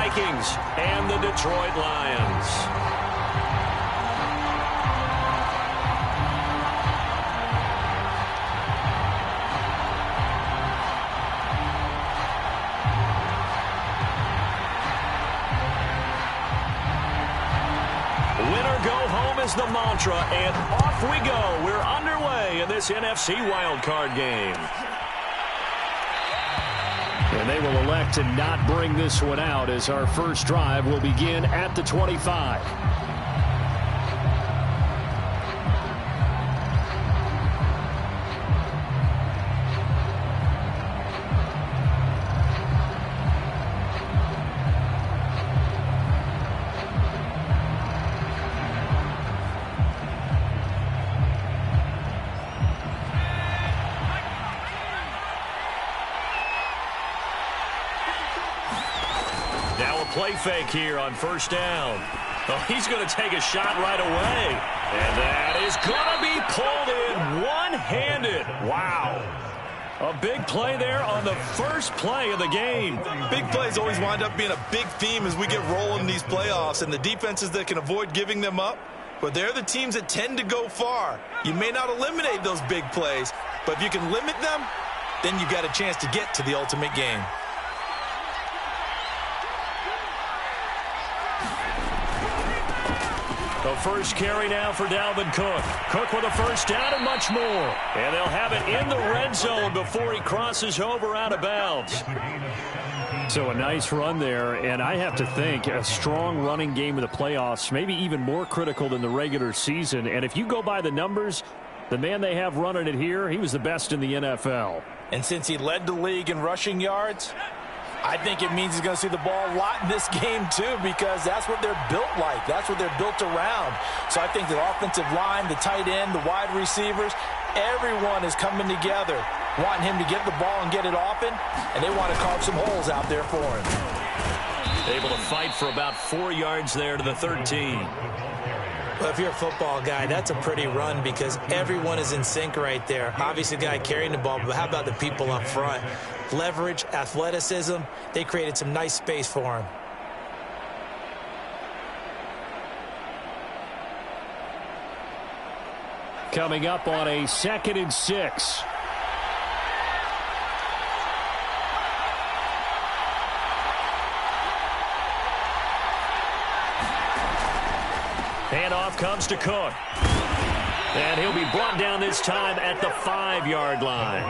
Vikings and the Detroit Lions. The mantra, and off we go. We're underway in this NFC wildcard game. And they will elect to not bring this one out as our first drive will begin at the 25. Play fake here on first down. Oh, he's going to take a shot right away. And that is going to be pulled in one-handed. Wow. A big play there on the first play of the game. Big plays always wind up being a big theme as we get rolling in these playoffs, and the defenses that can avoid giving them up, but they're the teams that tend to go far. You may not eliminate those big plays, but if you can limit them, then you've got a chance to get to the ultimate game. The first carry now for Dalvin Cook. Cook with a first down and much more. And they'll have it in the red zone before he crosses over out of bounds. So a nice run there, and I have to think a strong running game in the playoffs, maybe even more critical than the regular season. And if you go by the numbers, the man they have running it here, he was the best in the NFL. And since he led the league in rushing yards, I think it means he's going to see the ball a lot in this game, too, because that's what they're built like. That's what they're built around. So I think the offensive line, the tight end, the wide receivers, everyone is coming together, wanting him to get the ball and get it often, and they want to carve some holes out there for him. Able to fight for about 4 yards there to the 13. Well, if you're a football guy, that's a pretty run because everyone is in sync right there. Obviously, the guy carrying the ball, but how about the people up front? Leverage, athleticism, they created some nice space for him. Coming up on a 2nd and 6. Handoff comes to Cook. And he'll be brought down this time at the 5-yard line.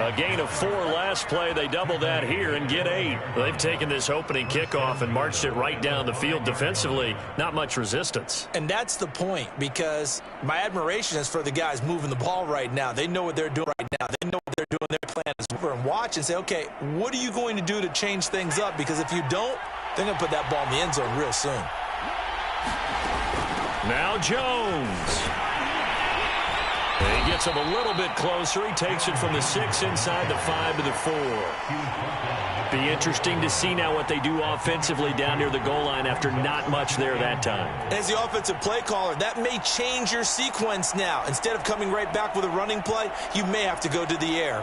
A gain of 4 last play. They double that here and get 8. They've taken this opening kickoff and marched it right down the field defensively. Not much resistance. And that's the point, because my admiration is for the guys moving the ball right now. They know what they're doing right now. They know what they're doing. Their plan is over and watch and say, okay, what are you going to do to change things up? Because if you don't, they're going to put that ball in the end zone real soon. Now Jones. He gets him a little bit closer. He takes it from the 6 inside the 5 to the 4. Be interesting to see now what they do offensively down near the goal line after not much there that time. As the offensive play caller, that may change your sequence now. Instead of coming right back with a running play, you may have to go to the air.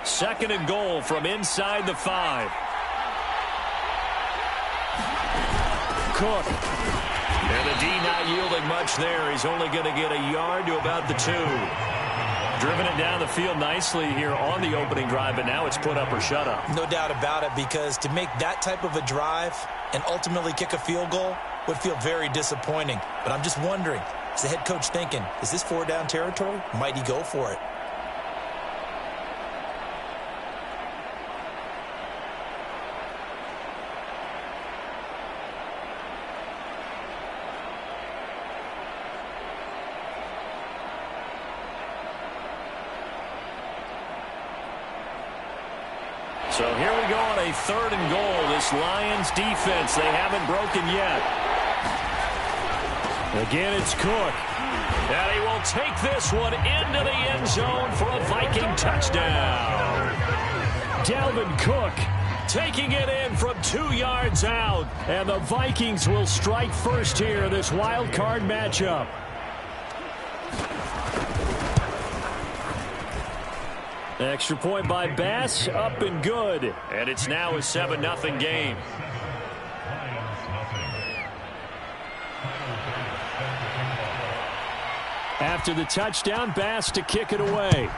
Second and goal from inside the 5. Cook. And the D not yielding much there. He's only going to get a yard to about the 2. Driven it down the field nicely here on the opening drive, but now it's put up or shut up. No doubt about it, because to make that type of a drive and ultimately kick a field goal would feel very disappointing. But I'm just wondering, is the head coach thinking, is this 4-down territory? Might he go for it? So here we go on a 3rd and goal. This Lions defense, they haven't broken yet. Again, it's Cook. And he will take this one into the end zone for a Viking touchdown. Dalvin Cook taking it in from 2 yards out. And the Vikings will strike first here in this wild card matchup. Extra point by Bass, up and good. And it's now a 7-0 game. After the touchdown, Bass to kick it away.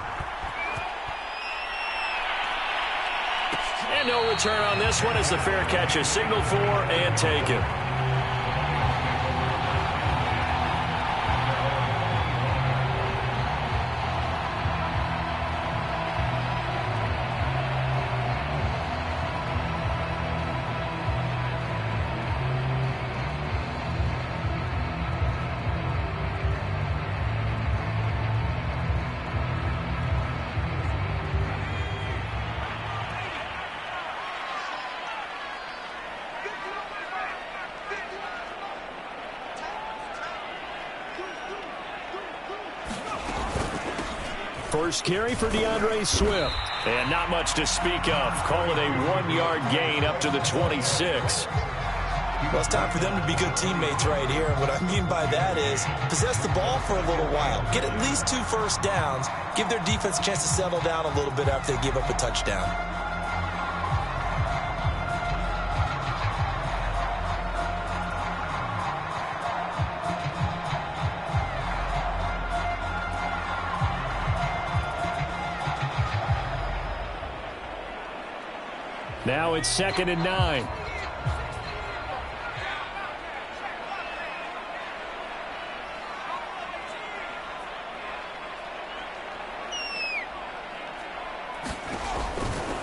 And no return on this one as the fair catch is signaled for and taken. First carry for DeAndre Swift. And not much to speak of. Call it a 1-yard gain up to the 26. Well, it's time for them to be good teammates right here. And what I mean by that is possess the ball for a little while. Get at least 2 first downs. Give their defense a chance to settle down a little bit after they give up a touchdown. Now it's 2nd and 9.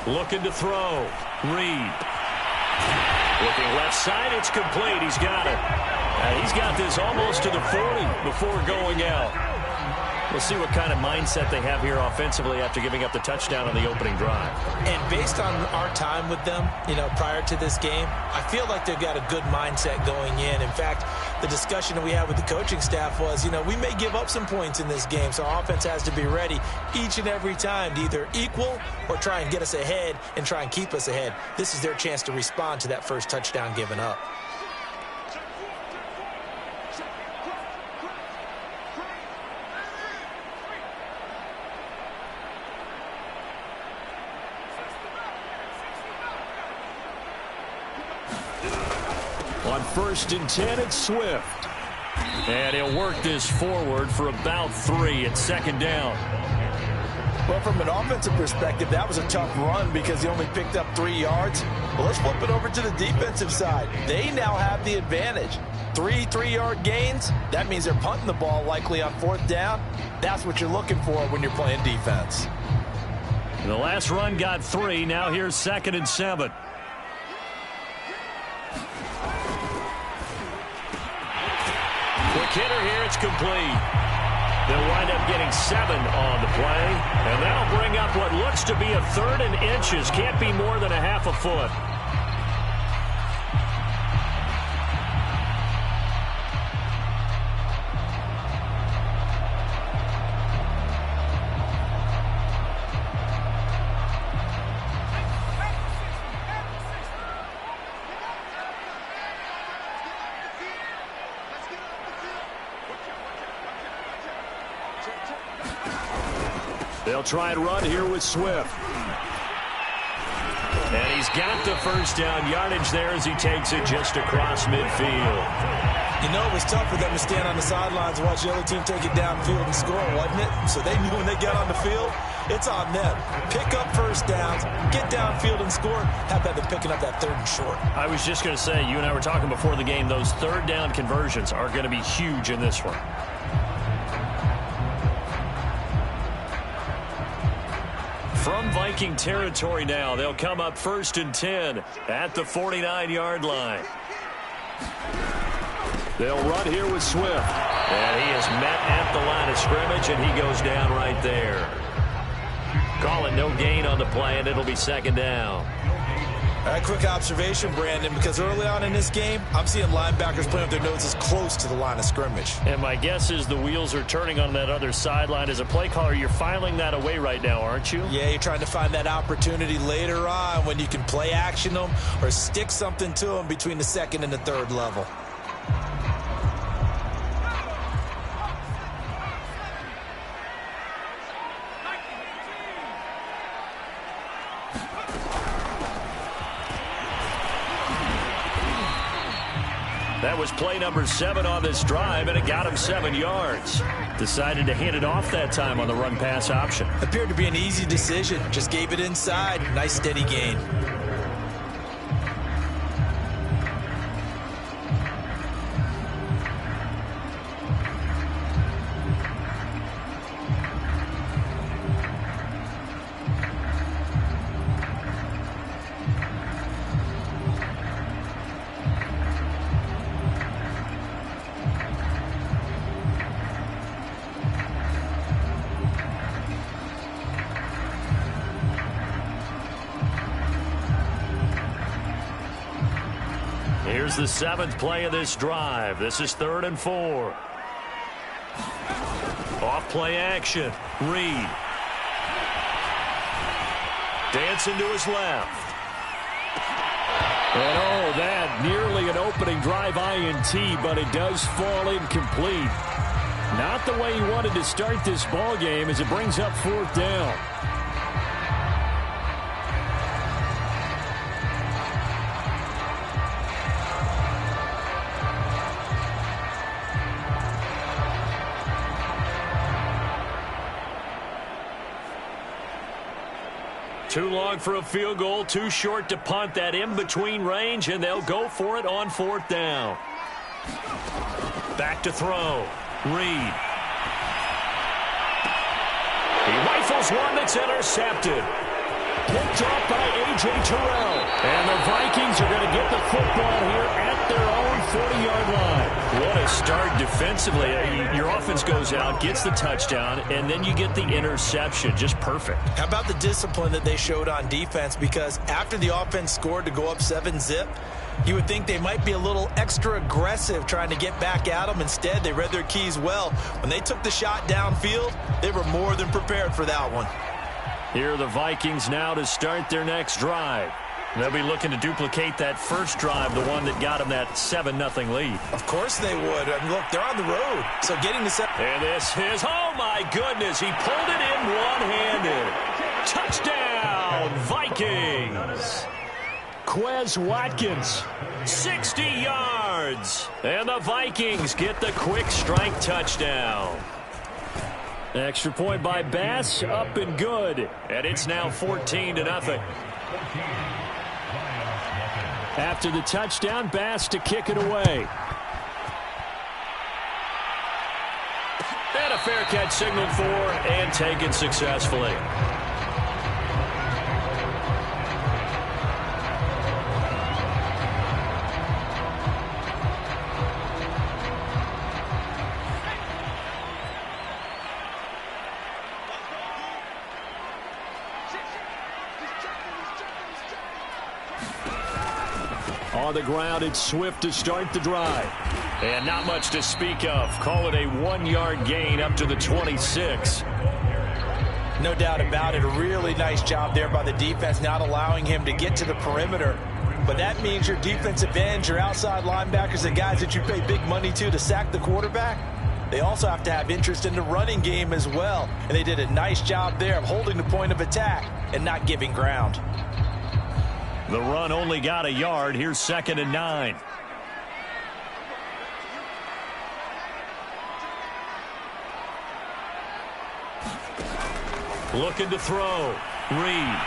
Looking to throw. Reed. Looking left side. It's complete. He's got it. He's got this almost to the 40 before going out. We'll see what kind of mindset they have here offensively after giving up the touchdown on the opening drive. And based on our time with them, prior to this game, I feel like they've got a good mindset going in. In fact, the discussion that we had with the coaching staff was, we may give up some points in this game, so our offense has to be ready each and every time to either equal or try and get us ahead and try and keep us ahead. This is their chance to respond to that first touchdown given up. On 1st and 10, it's Swift. And he'll work this forward for about 3 at 2nd down. Well, from an offensive perspective, that was a tough run because he only picked up 3 yards. Well, let's flip it over to the defensive side. They now have the advantage. 3 3-yard gains, that means they're punting the ball likely on 4th down. That's what you're looking for when you're playing defense. And the last run got 3. Now here's 2nd and 7. Quick hitter here, it's complete. They'll wind up getting 7 on the play, and that'll bring up what looks to be a 3rd and inches. Can't be more than a half a foot. They'll try and run here with Swift. And he's got the first down yardage there as he takes it just across midfield. It was tough for them to stand on the sidelines and watch the other team take it downfield and score, wasn't it? So they knew when they got on the field, it's on them. Pick up first downs, get downfield and score. How about them picking up that 3rd and short? I was just going to say, you and I were talking before the game, those 3rd down conversions are going to be huge in this one. From Viking territory now, they'll come up 1st and 10 at the 49-yard line. They'll run here with Swift. And he is met at the line of scrimmage, and he goes down right there. Call it no gain on the play, and it'll be 2nd down. All right, quick observation, Brandon, because early on in this game, I'm seeing linebackers playing with their noses close to the line of scrimmage. And my guess is the wheels are turning on that other sideline. As a play caller, you're filing that away right now, aren't you? Yeah, you're trying to find that opportunity later on when you can play action them or stick something to them between the 2nd and the 3rd level. That was play number 7 on this drive, and it got him 7 yards. Decided to hand it off that time on the run-pass option. Appeared to be an easy decision. Just gave it inside. Nice steady gain. Here's the 7th play of this drive. This is 3rd and 4. Off play action. Reed. Dancing to his left. And oh, that nearly an opening drive INT, but it does fall incomplete. Not the way he wanted to start this ball game as it brings up 4th down. Too long for a field goal, too short to punt. That in-between range, and they'll go for it on 4th down. Back to throw. Reed. He rifles one that's intercepted. Picked off by A.J. Terrell. And the Vikings are going to get the football here at their own 40-yard line. What a start defensively. Your offense goes out, gets the touchdown, and then you get the interception. Just perfect. How about the discipline that they showed on defense? Because after the offense scored to go up 7-zip, you would think they might be a little extra aggressive trying to get back at them. Instead, they read their keys well. When they took the shot downfield, they were more than prepared for that one. Here are the Vikings now to start their next drive. They'll be looking to duplicate that first drive, the one that got them that 7-0 lead. Of course they would. I mean, look, they're on the road. So getting the and this is, oh my goodness, he pulled it in one-handed. Touchdown, Vikings. Quez Watkins, 60 yards. And the Vikings get the quick strike touchdown. Extra point by Bass, up and good. And it's now 14-0. After the touchdown, Bass to kick it away. And a fair catch signaled for and taken successfully. On the ground, it's Swift to start the drive. And not much to speak of. Call it a 1-yard gain up to the 26. No doubt about it. A really nice job there by the defense, not allowing him to get to the perimeter. But that means your defensive ends, your outside linebackers, the guys that you pay big money to sack the quarterback, they also have to have interest in the running game as well. And they did a nice job there of holding the point of attack and not giving ground. The run only got a yard. Here's 2nd and 9. Looking to throw. Reed.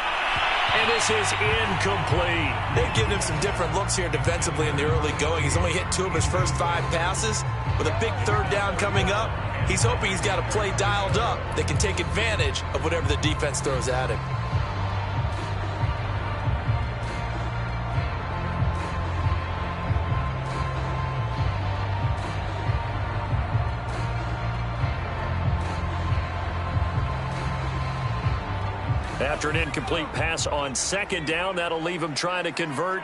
And this is incomplete. They've given him some different looks here defensively in the early going. He's only hit 2 of his first 5 passes. With a big 3rd down coming up, he's hoping he's got a play dialed up that can take advantage of whatever the defense throws at him. After an incomplete pass on 2nd down, that'll leave him trying to convert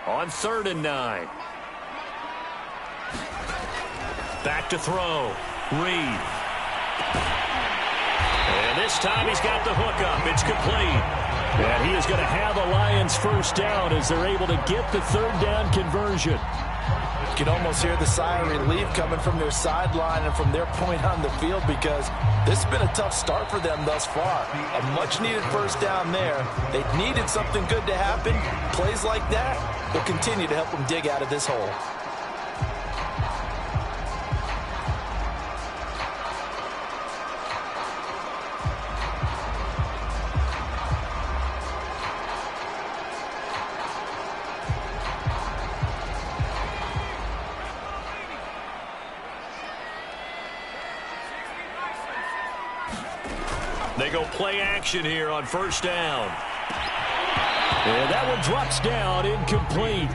on 3rd and 9. Back to throw. Reed. And this time he's got the hook up. It's complete. And he is going to have the Lions 1st down as they're able to get the 3rd down conversion. You can almost hear the sigh of relief coming from their sideline and from their point on the field because this has been a tough start for them thus far. A much-needed 1st down there. They needed something good to happen. Plays like that will continue to help them dig out of this hole. They go play action here on first down. And that one drops down, incomplete.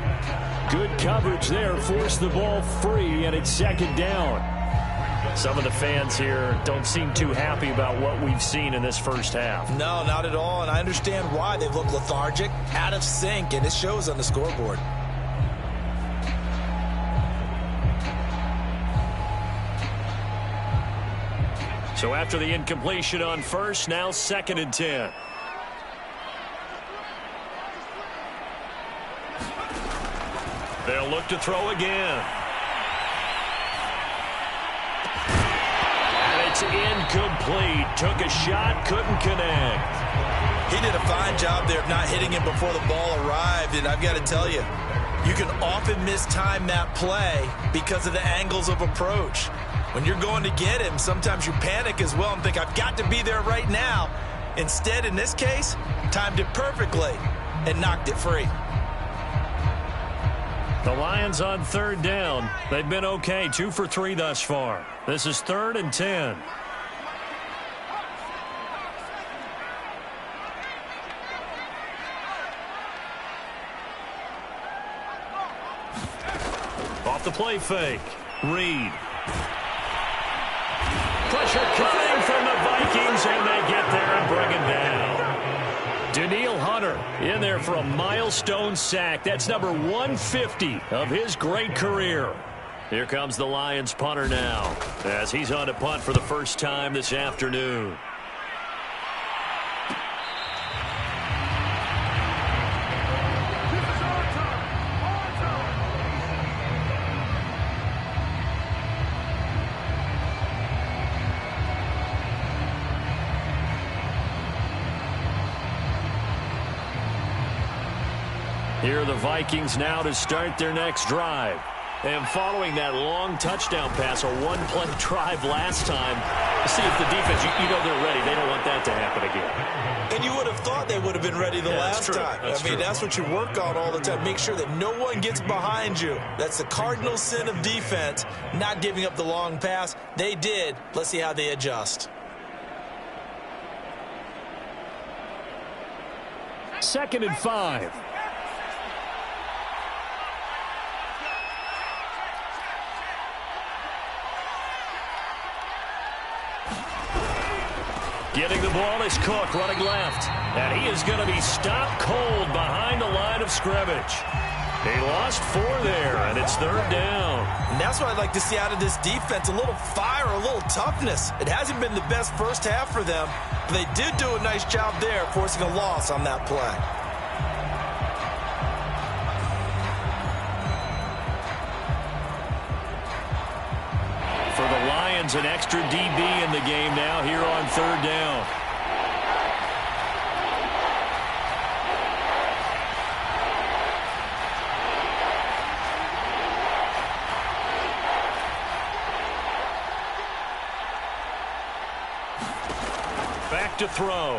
Good coverage there, forced the ball free, and it's second down. Some of the fans here don't seem too happy about what we've seen in this first half. No, not at all, and I understand why. They've looked lethargic, out of sync, and it shows on the scoreboard. So after the incompletion on first, now 2nd and 10. They'll look to throw again. And it's incomplete. Took a shot, couldn't connect. He did a fine job there of not hitting him before the ball arrived, and I've got to tell you, you can often mistime that play because of the angles of approach. When you're going to get him, sometimes you panic as well and think, I've got to be there right now. Instead, in this case, timed it perfectly and knocked it free. The Lions on 3rd down. They've been okay, 2 for 3 thus far. This is 3rd and 10. Off the play fake. Reed. Pressure coming from the Vikings, and they get there and bring him down. Danielle Hunter in there for a milestone sack. That's number 150 of his great career. Here comes the Lions punter now, as he's on to punt for the first time this afternoon. Here are the Vikings now to start their next drive. And following that long touchdown pass, a one-play drive last time, see if the defense, you know they're ready. They don't want that to happen again. And you would have thought they would have been ready the last time. That's what you work on all the time. Make sure that no one gets behind you. That's the cardinal sin of defense, not giving up the long pass. They did. Let's see how they adjust. 2nd and 5. Getting the ball is Cook, running left. And he is going to be stopped cold behind the line of scrimmage. He lost 4 there, and it's 3rd down. And that's what I'd like to see out of this defense, a little fire, a little toughness. It hasn't been the best first half for them, but they did do a nice job there, forcing a loss on that play. For the Lions, an extra DB in the game now here on 3rd down. Back to throw.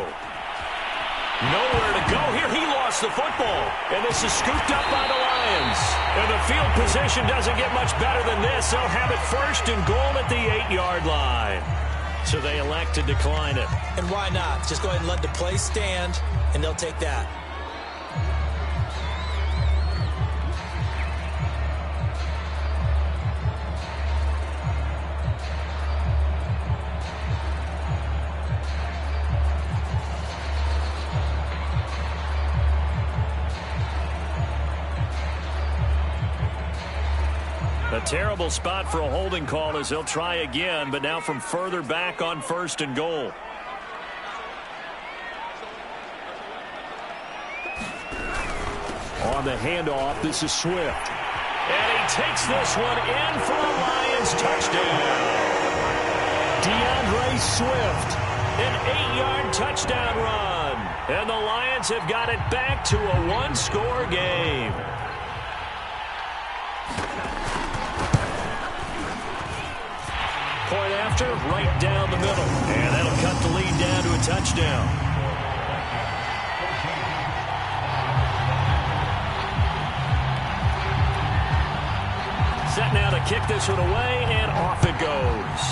Nowhere to go here. He lost the football. And this is scooped up by the Lions. And the field position doesn't get much better than this. They'll have it 1st and goal at the 8-yard line. So they elect to decline it. And why not? Just go ahead and let the play stand, and they'll take that. A terrible spot for a holding call as they'll try again, but now from further back on 1st and goal. On the handoff, this is Swift. And he takes this one in for a Lions touchdown. DeAndre Swift, an 8-yard touchdown run. And the Lions have got it back to a one-score game. Point after, right down the middle. And that'll cut the lead down to a touchdown. Set now to kick this one away, and off it goes.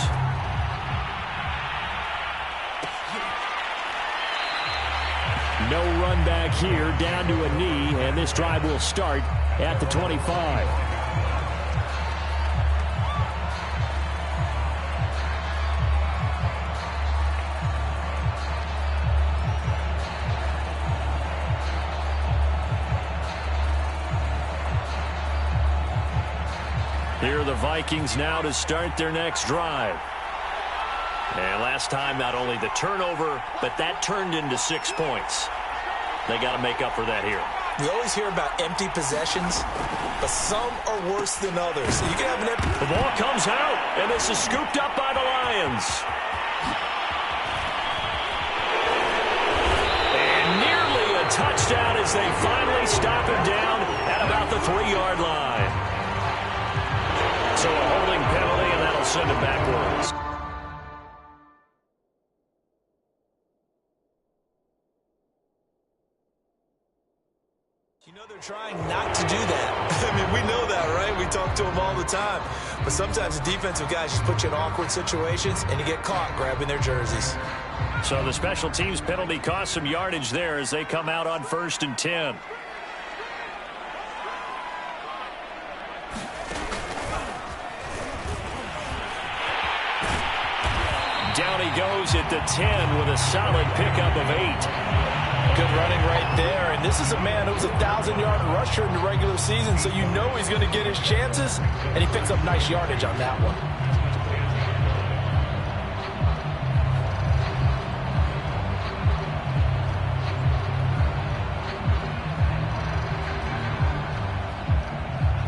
No run back here, down to a knee, and this drive will start at the 25. Here are the Vikings now to start their next drive. And last time, not only the turnover, but that turned into 6 points. They got to make up for that here. We always hear about empty possessions, but some are worse than others. You can have an empty... The ball comes out, and this is scooped up by the Lions. And nearly a touchdown as they finally stop him down at about the 3-yard line. So a holding penalty, and that'll send him backwards. You know they're trying not to do that. I mean, we know that, right? We talk to them all the time. But sometimes the defensive guys just put you in awkward situations, and you get caught grabbing their jerseys. So the special teams penalty cost some yardage there as they come out on 1st and 10. Down he goes at the 10 with a solid pickup of 8. Good running right there. And this is a man who was a 1,000-yard rusher in the regular season, so you know he's going to get his chances, and he picks up nice yardage on that one.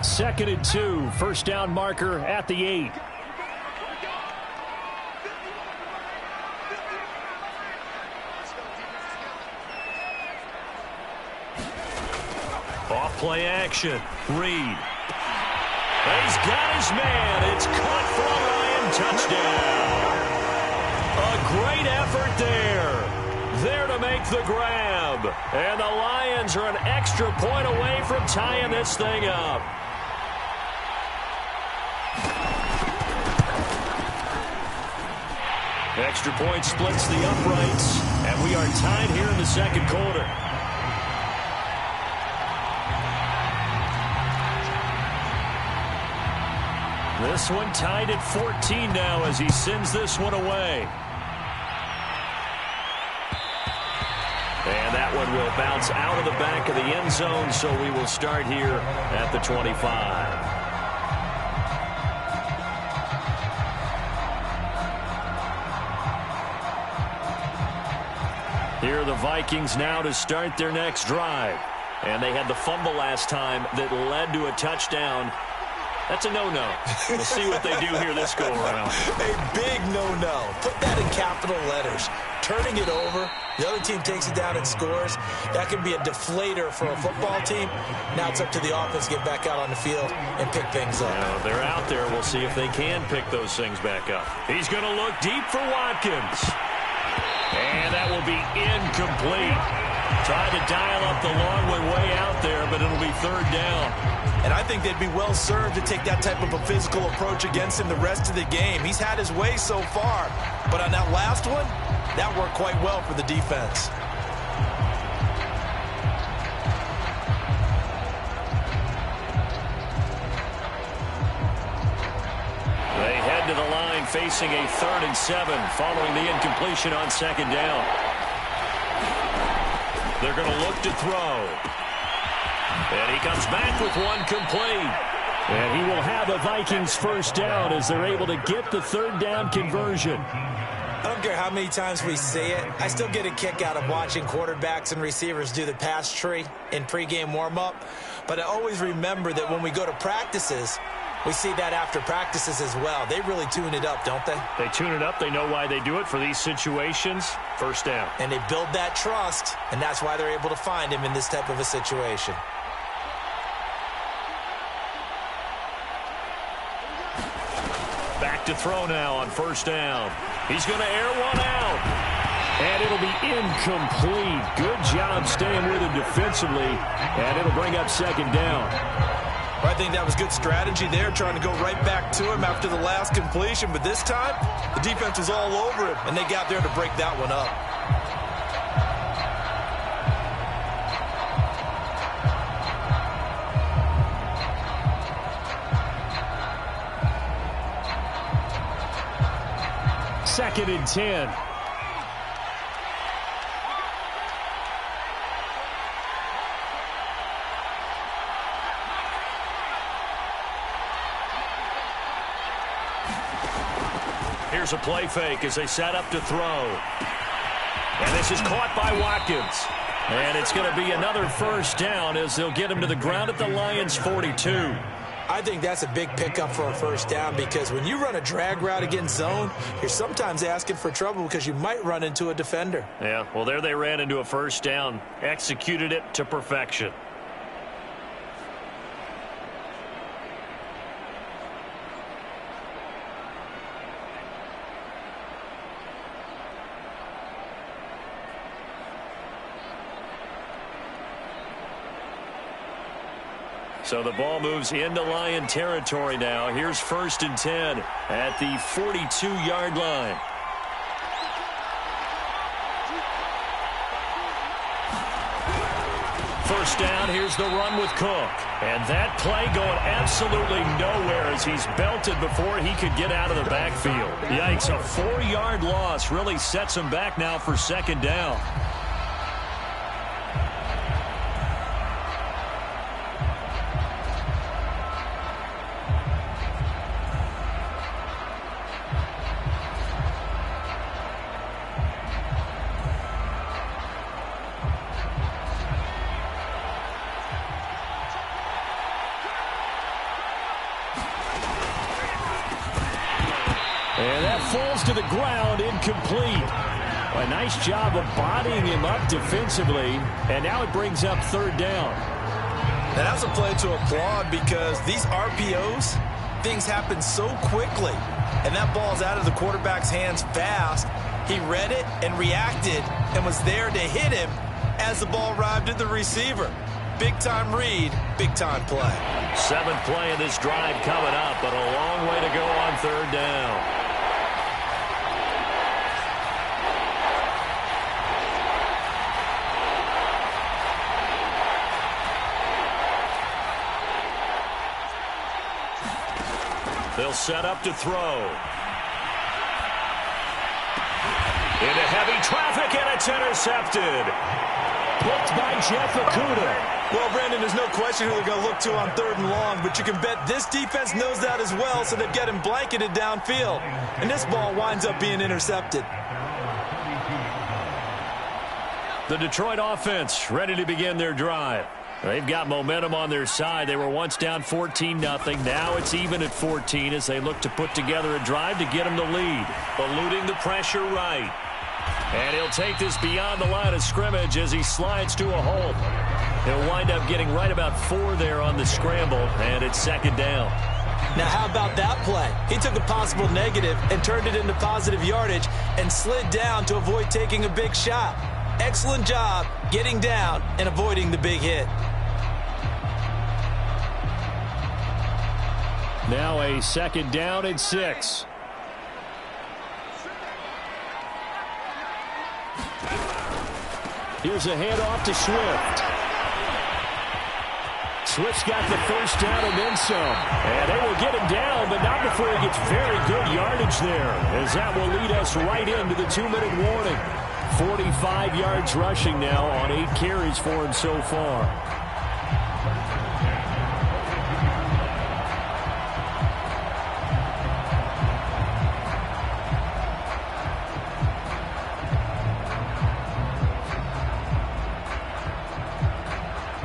Second and 2, first down marker at the 8. Play action. Reed. He's got his man. It's caught for a Lion touchdown. A great effort there. There to make the grab. And the Lions are an extra point away from tying this thing up. Extra point splits the uprights. And we are tied here in the second quarter. This one tied at 14 now as he sends this one away. And that one will bounce out of the back of the end zone, so we will start here at the 25. Here are the Vikings now to start their next drive. And they had the fumble last time that led to a touchdown. That's a no-no. We'll see what they do here this go-around. A big no-no. Put that in capital letters. Turning it over, the other team takes it down and scores. That can be a deflator for a football team. Now it's up to the offense to get back out on the field and pick things up. Now, they're out there. We'll see if they can pick those things back up. He's going to look deep for Watkins. And that will be incomplete. Tried to dial up the long one way out there, but it'll be 3rd down. And I think they'd be well served to take that type of a physical approach against him the rest of the game. He's had his way so far. But on that last one, that worked quite well for the defense. They head to the line facing a 3rd and 7 following the incompletion on 2nd down. They're going to look to throw. And he comes back with one complete. And he will have a Vikings first down as they're able to get the 3rd down conversion. I don't care how many times we say it. I still get a kick out of watching quarterbacks and receivers do the pass tree in pregame warm-up. But I always remember that when we go to practices, we see that after practices as well. They really tune it up, don't they? They tune it up. They know why they do it for these situations. First down. And they build that trust, and that's why they're able to find him in this type of a situation. Back to throw now on 1st down. He's going to air one out. And it'll be incomplete. Good job staying with him defensively. And it'll bring up 2nd down. I think that was good strategy there, trying to go right back to him after the last completion. But this time, the defense was all over him, and they got there to break that one up. 2nd and 10. Here's a play fake as they set up to throw. And this is caught by Watkins. And it's going to be another first down as they'll get him to the ground at the Lions' 42. I think that's a big pickup for a first down because when you run a drag route against zone, you're sometimes asking for trouble because you might run into a defender. Yeah, well, there they ran into a first down, executed it to perfection. So the ball moves into Lion territory now. Here's 1st and 10 at the 42-yard line. First down, here's the run with Cook. And that play going absolutely nowhere as he's belted before he could get out of the backfield. Yikes, a 4-yard loss really sets him back now for 2nd down. And that falls to the ground, incomplete. A nice job of bodying him up defensively, and now it brings up 3rd down. And that's a play to applaud because these RPOs, things happen so quickly, and that ball's out of the quarterback's hands fast. He read it and reacted and was there to hit him as the ball arrived at the receiver. Big-time read, big-time play. 7th play of this drive coming up, but a long way to go on 3rd down. They'll set up to throw. Into heavy traffic, and it's intercepted. Picked by Jeff Okudah. Well, Brandon, there's no question who they're going to look to on 3rd and long, but you can bet this defense knows that as well, so they've got him blanketed downfield. And this ball winds up being intercepted. The Detroit offense ready to begin their drive. They've got momentum on their side. They were once down 14-0. Now it's even at 14 as they look to put together a drive to get them the lead. Eluding the pressure right. And he'll take this beyond the line of scrimmage as he slides to a halt. He'll wind up getting right about 4 there on the scramble, and it's 2nd down. Now, how about that play? He took a possible negative and turned it into positive yardage and slid down to avoid taking a big shot. Excellent job getting down and avoiding the big hit. Now a 2nd down and 6. Here's a handoff to Swift. Swift's got the first down and then some. And they will get him down, but not before he gets very good yardage there, as that will lead us right into the 2-minute warning. 45 yards rushing now on 8 carries for him so far.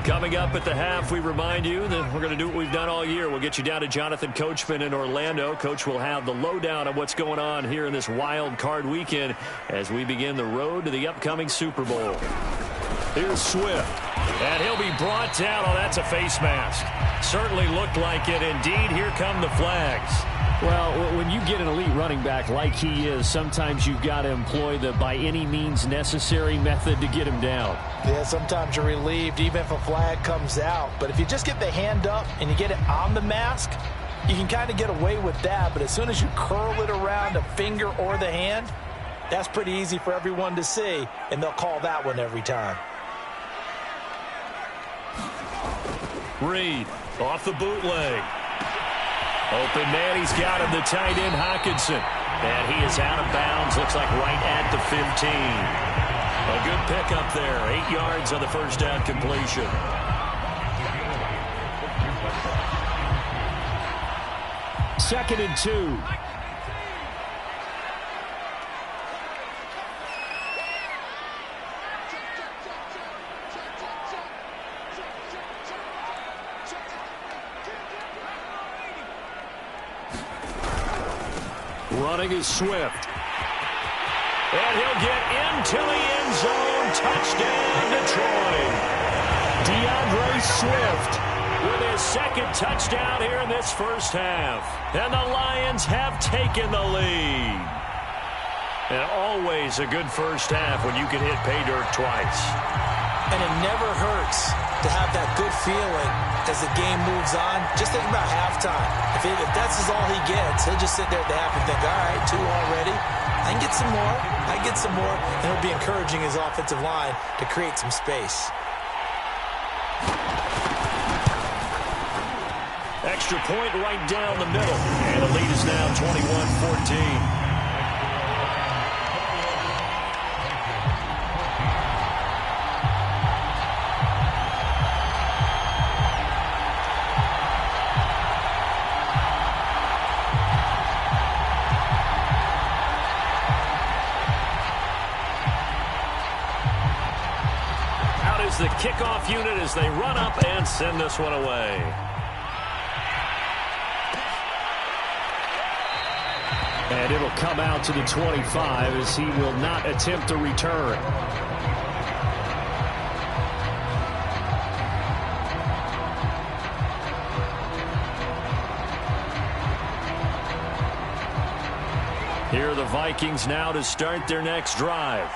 Coming up at the half, we remind you that we're going to do what we've done all year. We'll get you down to Jonathan Coachman in Orlando. Coach will have the lowdown on what's going on here in this wild card weekend as we begin the road to the upcoming Super Bowl. Here's Swift, and he'll be brought down. Oh, that's a face mask. Certainly looked like it. Indeed, here come the flags. Well, when you get an elite running back like he is, sometimes you've got to employ the by any means necessary method to get him down. Yeah, sometimes you're relieved even if a flag comes out. But if you just get the hand up and you get it on the mask, you can kind of get away with that. But as soon as you curl it around a finger or the hand, that's pretty easy for everyone to see, and they'll call that one every time. Reed off the bootleg. Open man, he's got him, the tight end, Hockenson. And he is out of bounds, looks like right at the 15. A good pickup there, 8 yards on the first down completion. Second and 2. Running is Swift. And he'll get into the end zone. Touchdown, Detroit. DeAndre Swift with his second touchdown here in this first half. And the Lions have taken the lead. And always a good first half when you can hit pay dirt twice. And it never hurts to have that good feeling as the game moves on. Just think about halftime. If that's all he gets, he'll just sit there at the half and think, all right, 2 already. I can get some more. I can get some more. And he'll be encouraging his offensive line to create some space. Extra point right down the middle. And the lead is now 21-14. The kickoff unit as they run up and send this one away. And it'll come out to the 25 as he will not attempt a return. Here are the Vikings now to start their next drive.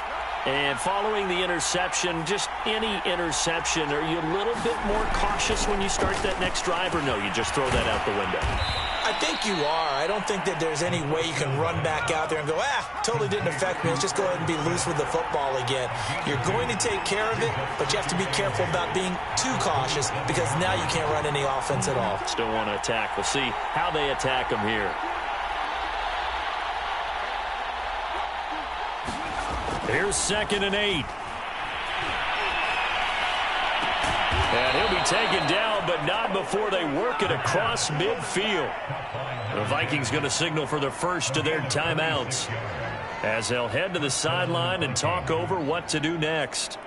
And following the interception, just any interception, are you a little bit more cautious when you start that next drive, or no, you just throw that out the window? I think you are. I don't think that there's any way you can run back out there and go, totally didn't affect me. Let's just go ahead and be loose with the football again. You're going to take care of it, but you have to be careful about being too cautious because now you can't run any offense at all. Still want to attack. We'll see how they attack them here. Here's 2nd and 8. And he'll be taken down, but not before they work it across midfield. The Vikings going to signal for the first of their timeouts as they'll head to the sideline and talk over what to do next.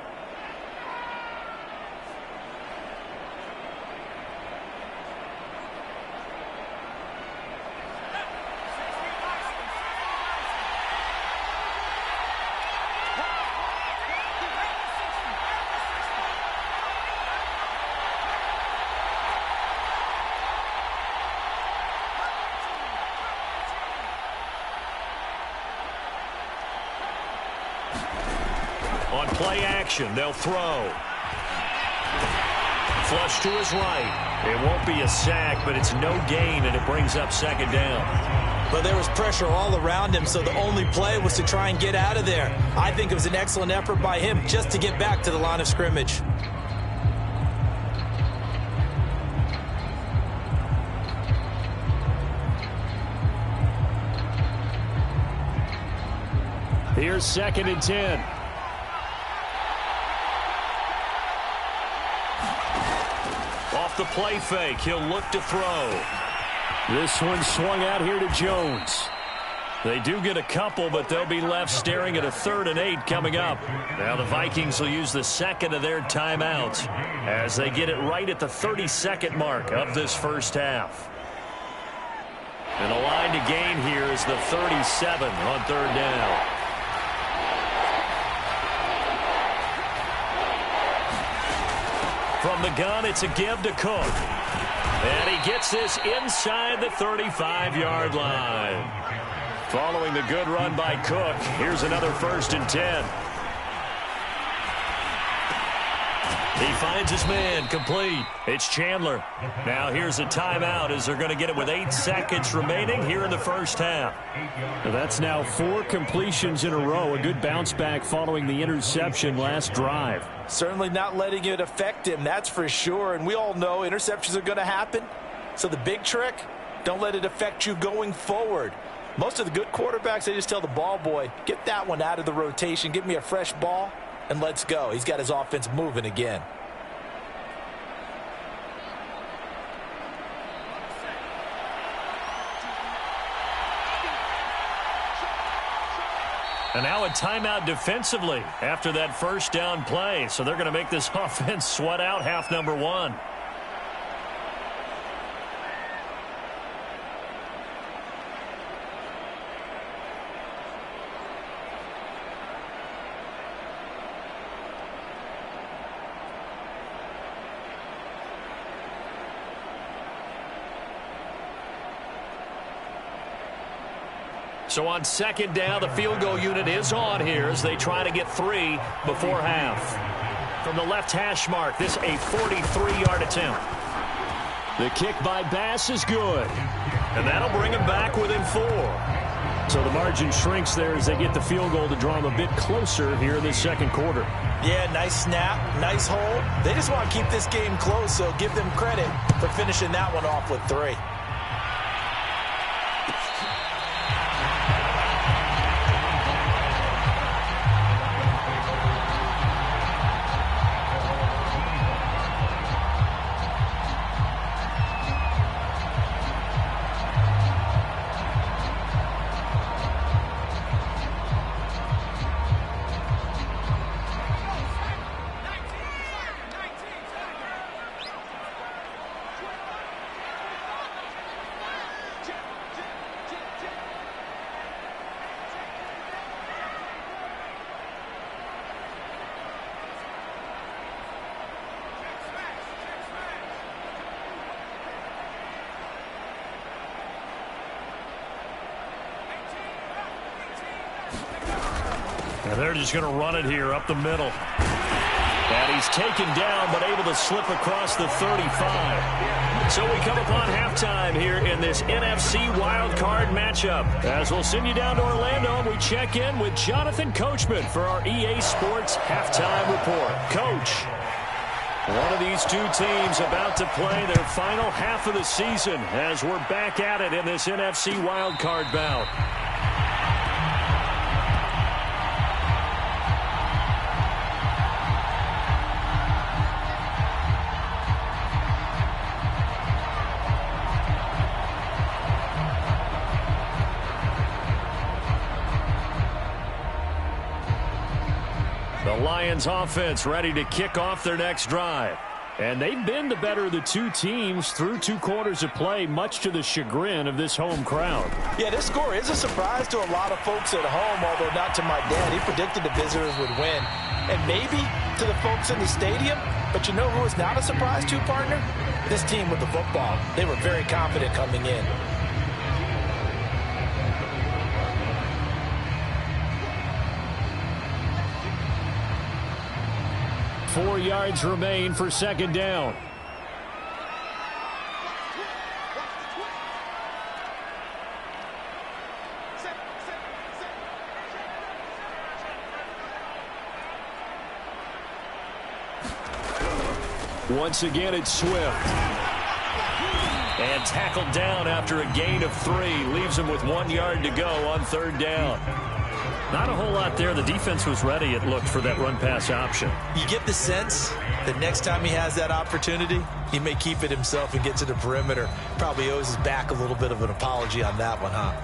On play action, they'll throw. Flush to his right. It won't be a sack, but it's no gain, and it brings up 2nd down. But there was pressure all around him, so the only play was to try and get out of there. I think it was an excellent effort by him just to get back to the line of scrimmage. Here's 2nd and 10. Off the play fake, he'll look to throw. This one swung out here to Jones. They do get a couple, but they'll be left staring at a 3rd and 8 coming up. Now the Vikings will use the second of their timeouts as they get it right at the 32nd mark of this first half. And the line to gain here is the 37 on 3rd down. From the gun, it's a give to Cook. And he gets this inside the 35-yard line. Following the good run by Cook, here's another 1st and 10. He finds his man, complete. It's Chandler. Now here's a timeout as they're going to get it with 8 seconds remaining here in the first half. That's now 4 completions in a row. A good bounce back following the interception last drive. Certainly not letting it affect him, that's for sure. And we all know interceptions are going to happen. So the big trick, don't let it affect you going forward. Most of the good quarterbacks, they just tell the ball boy, get that one out of the rotation, give me a fresh ball, and let's go. He's got his offense moving again. And now a timeout defensively after that first down play. So they're going to make this offense sweat out half number one. So on second down, the field goal unit is on here as they try to get 3 before half. From the left hash mark, this a 43-yard attempt. The kick by Bass is good. And that'll bring him back within 4. So the margin shrinks there as they get the field goal to draw them a bit closer here in the second quarter. Yeah, nice snap, nice hold. They just want to keep this game close, so give them credit for finishing that one off with 3. And they're just going to run it here up the middle. And he's taken down, but able to slip across the 35. So we come upon halftime here in this NFC wildcard matchup. As we'll send you down to Orlando, we check in with Jonathan Coachman for our EA Sports Halftime Report. Coach, one of these two teams about to play their final half of the season as we're back at it in this NFC wildcard bout. The Lions offense ready to kick off their next drive. And they've been the better of the two teams through 2 quarters of play, much to the chagrin of this home crowd. Yeah, this score is a surprise to a lot of folks at home, although not to my dad. He predicted the visitors would win. And maybe to the folks in the stadium, but you know who is not a surprise to, partner? This team with the football. They were very confident coming in. Four yards remain for second down. Once again, it's Swift. And tackled down after a gain of 3. Leaves him with 1 yard to go on third down. Not a whole lot there. The defense was ready, it looked, for that run-pass option. You get the sense that next time he has that opportunity, he may keep it himself and get to the perimeter. Probably owes his back a little bit of an apology on that one, huh?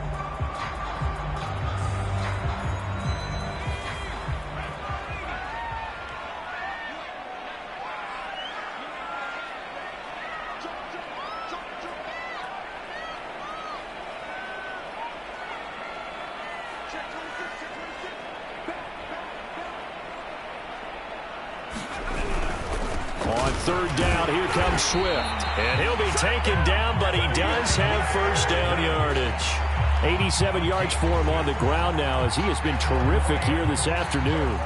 On third down, here comes Swift. And he'll be taken down, but he does have first down yardage. 87 yards for him on the ground now as he has been terrific here this afternoon.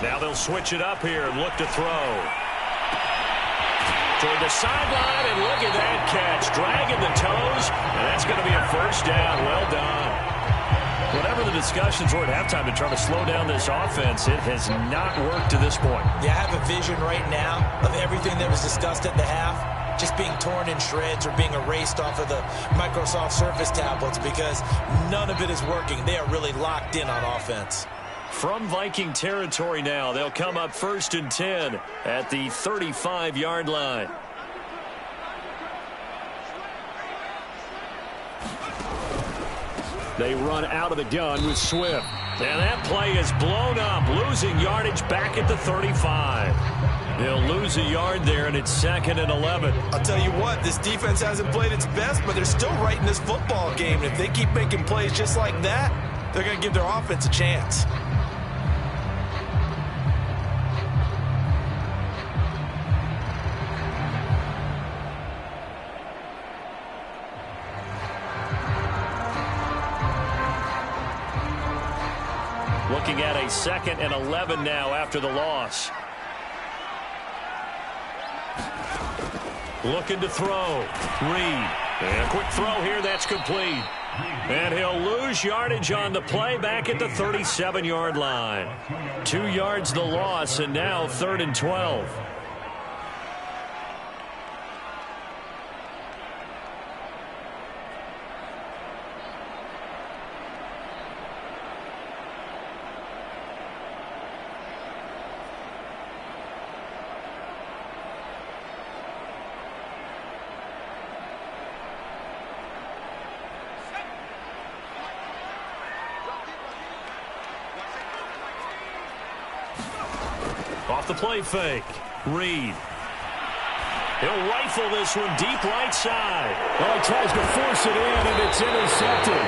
Now they'll switch it up here and look to throw. toward the sideline, and look at that catch. Dragging the toes, and that's going to be a first down. Well done. Whatever the discussions were at halftime to try to slow down this offense, it has not worked to this point. Yeah, I have a vision right now of everything that was discussed at the half just being torn in shreds or being erased off of the Microsoft Surface tablets because none of it is working. They are really locked in on offense. From Viking territory now, they'll come up 1st and 10 at the 35-yard line. They run out of the gun with Swift. And that play is blown up, losing yardage back at the 35. They'll lose a yard there, and it's 2nd and 11. I'll tell you what, this defense hasn't played its best, but they're still right in this football game. And if they keep making plays just like that, they're going to give their offense a chance. Looking at a 2nd and 11 now after the loss. Looking to throw. Reed. And a quick throw here. That's complete. And he'll lose yardage on the play back at the 37-yard line. 2 yards the loss, and now 3rd and 12. Off the play fake. Reed. He'll rifle this one deep right side. Well, he tries to force it in, and it's intercepted.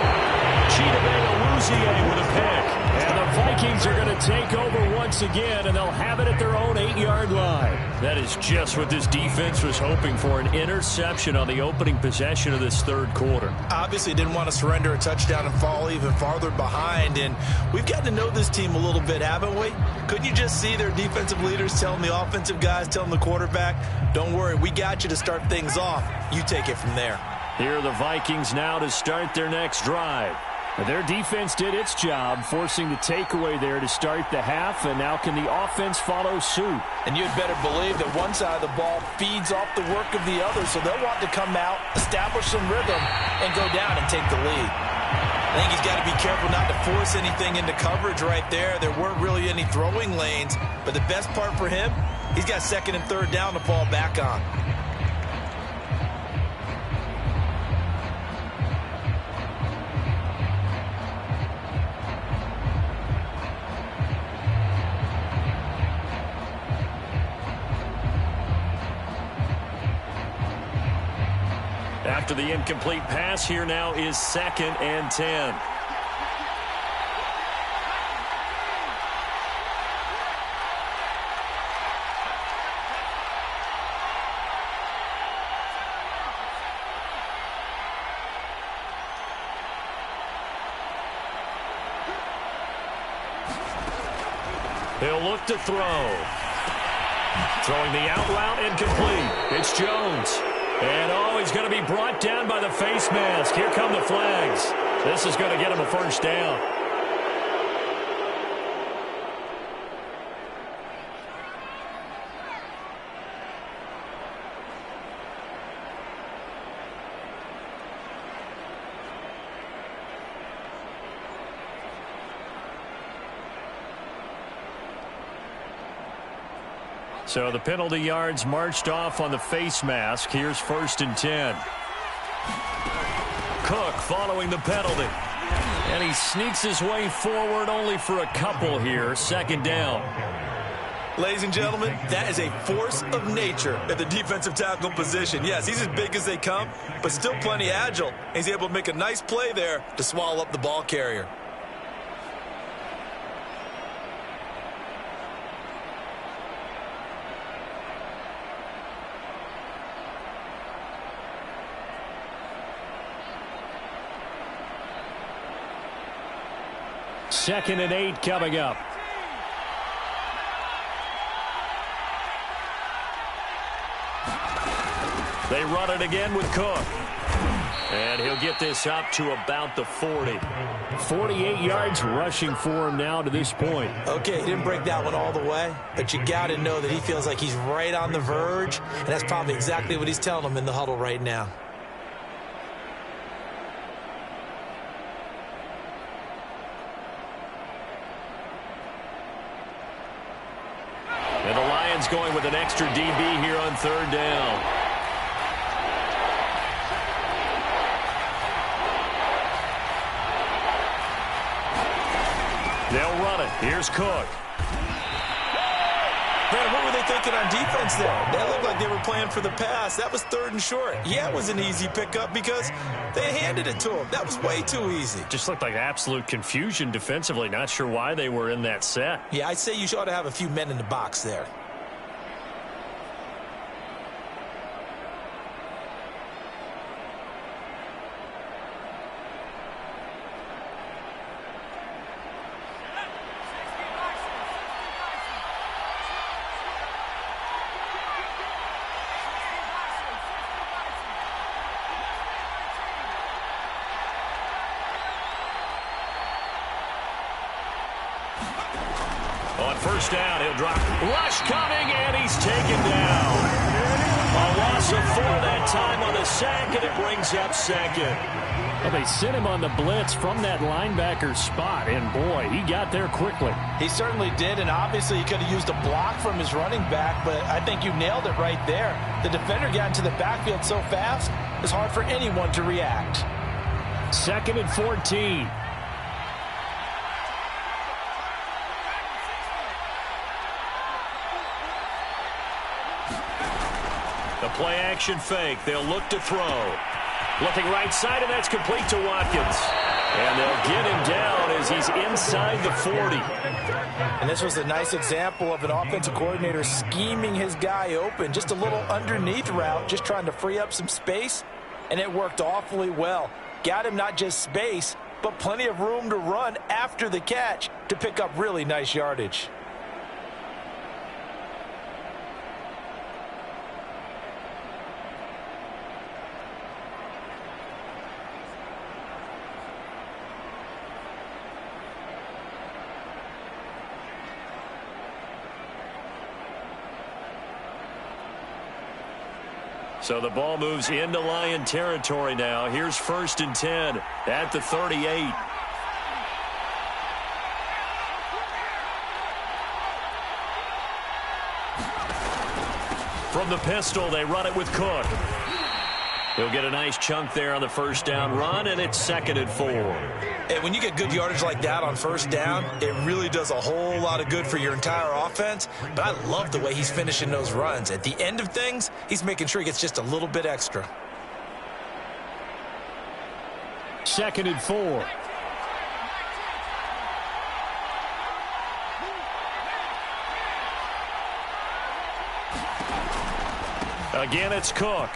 Chidobe with a pick. And the Vikings are going to take over once again, and they'll have it at their own 8-yard line. That is just what this defense was hoping for, an interception on the opening possession of this 3rd quarter. Obviously didn't want to surrender a touchdown and fall even farther behind, and we've gotten to know this team a little bit, haven't we? Couldn't you just see their defensive leaders telling the offensive guys, telling the quarterback, don't worry, we got you to start things off. You take it from there. Here are the Vikings now to start their next drive. Their defense did its job, forcing the takeaway there to start the half, and now can the offense follow suit? And you'd better believe that one side of the ball feeds off the work of the other, so they'll want to come out, establish some rhythm, and go down and take the lead. I think he's got to be careful not to force anything into coverage right there. There weren't really any throwing lanes, but the best part for him, he's got 2nd and 3rd down to fall back on. After the incomplete pass, here now is 2nd and 10. He'll look to throw. Throwing the out route incomplete. It's Jones. And, he's going to be brought down by the face mask. Here come the flags. This is going to get him a first down. So the penalty yards marched off on the face mask. Here's 1st and 10. Cook following the penalty. And he sneaks his way forward only for a couple here. 2nd down. Ladies and gentlemen, that is a force of nature at the defensive tackle position. Yes, he's as big as they come, but still plenty agile. He's able to make a nice play there to swallow up the ball carrier. Second and 8 coming up. They run it again with Cook. And he'll get this up to about the 40. 48 yards rushing for him now to this point. Okay, he didn't break that one all the way, but you got to know that he feels like he's right on the verge, and that's probably exactly what he's telling them in the huddle right now. And the Lions going with an extra DB here on third down. They'll run it. Here's Cook. Man, what were they thinking on defense there? They looked like they were playing for the pass. That was 3rd and short. Yeah, it was an easy pickup because they handed it to him. That was way too easy. Just looked like absolute confusion defensively. Not sure why they were in that set. Yeah, I'd say you ought to have a few men in the box there. On first down, he'll drop. Rush coming, and he's taken down. A loss of 4 that time on the sack, and it brings up 2nd. Well, they sent him on the blitz from that linebacker spot, and boy, he got there quickly. He certainly did, and obviously he could have used a block from his running back, but I think you nailed it right there. The defender got into the backfield so fast, it's hard for anyone to react. 2nd and 14. The play-action fake. They'll look to throw. Looking right side, and that's complete to Watkins. And they'll get him down as he's inside the 40. And this was a nice example of an offensive coordinator scheming his guy open. Just a little underneath route, just trying to free up some space, and it worked awfully well. Got him not just space, but plenty of room to run after the catch to pick up really nice yardage. So the ball moves into Lion territory now. Here's 1st and 10 at the 38. From the pistol, they run it with Cook. He'll get a nice chunk there on the first down run, and it's 2nd and 4. And when you get good yardage like that on first down, it really does a whole lot of good for your entire offense. But I love the way he's finishing those runs. At the end of things, he's making sure he gets just a little bit extra. 2nd and 4. Again, it's Cook.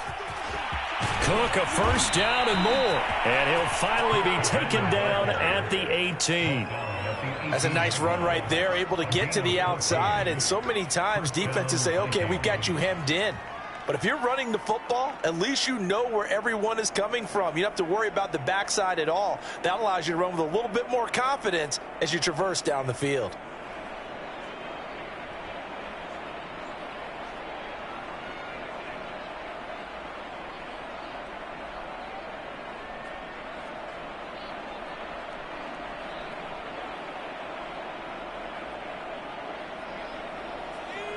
Cook, a first down and more. And he'll finally be taken down at the 18. That's a nice run right there, able to get to the outside. And so many times defenses say, okay, we've got you hemmed in. But if you're running the football, at least you know where everyone is coming from. You don't have to worry about the backside at all. That allows you to run with a little bit more confidence as you traverse down the field.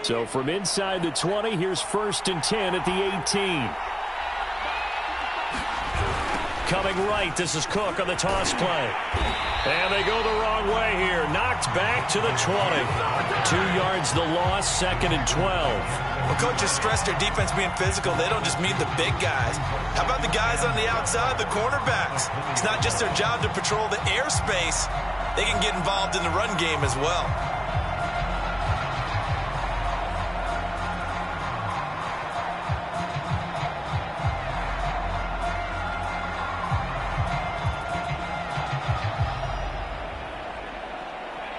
So from inside the 20, here's 1st and 10 at the 18. Coming right, this is Cook on the toss play. And they go the wrong way here. Knocked back to the 20. 2 yards the loss, 2nd and 12. Well, coaches stress their defense being physical. They don't just mean the big guys. How about the guys on the outside, the cornerbacks? It's not just their job to patrol the airspace. They can get involved in the run game as well.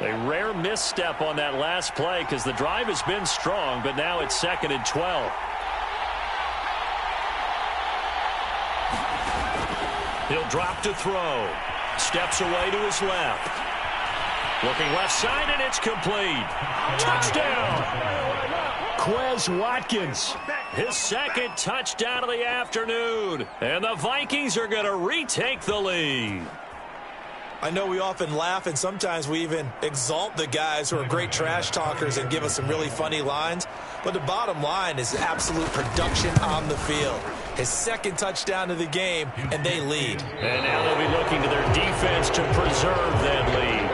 A rare misstep on that last play because the drive has been strong, but now it's 2nd and 12. He'll drop to throw. Steps away to his left. Looking left side, and it's complete. Touchdown! Quez Watkins, his second touchdown of the afternoon. And the Vikings are going to retake the lead. I know we often laugh, and sometimes we even exalt the guys who are great trash talkers and give us some really funny lines. But the bottom line is absolute production on the field. His second touchdown of the game, and they lead. And now they'll be looking to their defense to preserve that lead.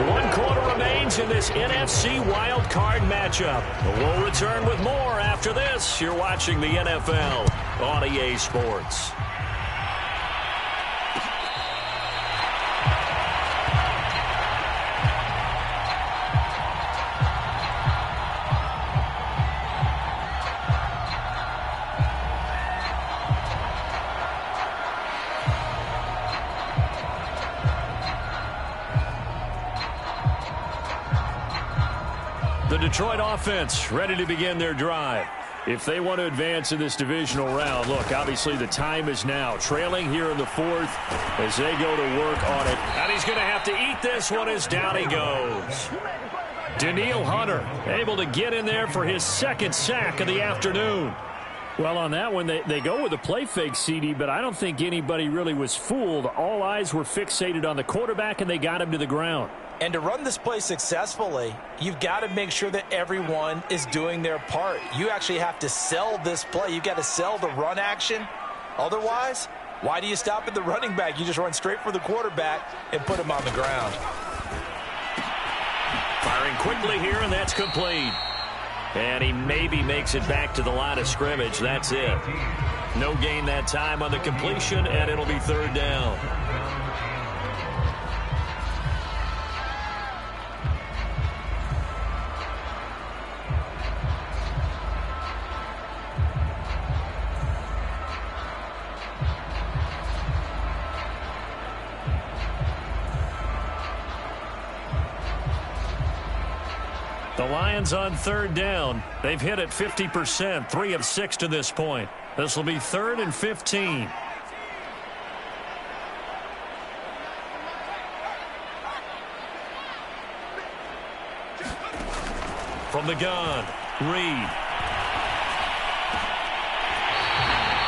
1 quarter remains in this NFC Wild Card matchup. We'll return with more after this. You're watching the NFL on EA Sports. The Detroit offense ready to begin their drive. If they want to advance in this divisional round, look, obviously the time is now. Trailing here in the fourth as they go to work on it. And he's going to have to eat this one as down he goes. Danielle Hunter able to get in there for his second sack of the afternoon. Well, on that one, they go with a play fake, CD, but I don't think anybody really was fooled. All eyes were fixated on the quarterback, and they got him to the ground. And to run this play successfully, you've got to make sure that everyone is doing their part. You actually have to sell this play. You've got to sell the run action. Otherwise, why do you stop at the running back? You just run straight for the quarterback and put him on the ground. Firing quickly here, and that's complete. And he maybe makes it back to the line of scrimmage. That's it. No gain that time on the completion, and it'll be third down. The Lions on third down. They've hit it 50%, 3 of 6 to this point. This will be 3rd and 15. From the gun, Reed.